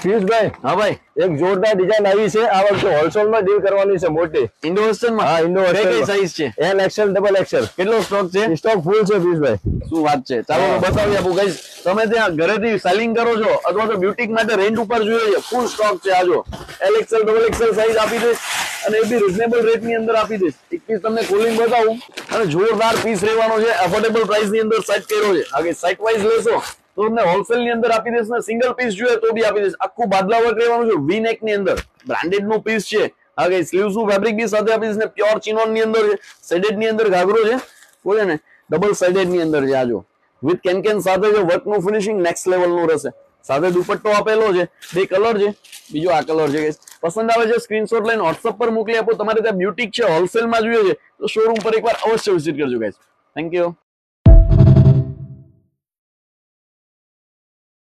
પિયુષભાઈ, હા ભાઈ, એક જોરદાર ડિઝાઇન આવી છે આ વખતે હોલસેલ માં ડીલ કરવાની છે મોટી. ઇન્ડો વેસ્ટર્ન માં. હા, ઇન્ડો કઈ સાઈઝ છે? L XL double XL. કેટલો સ્ટોક છે? સ્ટોક ફૂલ છે પિયુષભાઈ. શું વાત છે, ચાલો હું બતાવી આપું ગાઈસ. તમે ત્યાં ઘરેથી સેલિંગ કરો છો અથવા તો બ્યુટીક માટે રેન્ટ ઉપર જોઈએ છે, ફૂલ સ્ટોક છે. આજો L XL double XL size આપી દઈશ અને એ બી રીઝનેબલ રેટ ની અંદર આપી દઈશ. એક પીસ તમને ખોલીને બતાવું અને જોરદાર પીસ રહેવાનો છે. અફોર્ડેબલ પ્રાઇસ ની અંદર સેટ કર્યો છે. આગે સાઇટ વાઇઝ લેશો તો તમને હોલસેલ ની અંદર આપી દઈશ ને સિંગલ પીસ જોઈએ તો બી આપી દઈશ. આખું બાદલા વર્ક રહેવાનું છે, વી નેક ની અંદર બ્રાન્ડેડ નું પીસ છે. આગે સ્લીવ્સ નું ફેબ્રિક બી સાથે આપી દઈશ ને પ્યોર ચિનોન ની અંદર છે. શેડેડ ની અંદર ઘાઘરો છે, બોલે ને ડબલ સાઇડેડ ની અંદર છે. આજો વિથ કેન સાથે જે વર્ક નું ફિનિશિંગ નેક્સ્ટ લેવલ નું રહેશે. સાથે દુપટ્ટો આપેલો છે, બે કલર છે, બીજો આ કલર છે. પસંદ આવે છે સ્ક્રીનશોટ લઈને વોટ્સઅપ પર મોકલી આપો. તમારે ત્યાં બ્યુટીક છે, હોલસેલ માં જોઈએ છે તો શોરૂમ પર એકવાર અવશ્ય વિઝિટ કરજો ગાઈસ. Thank you.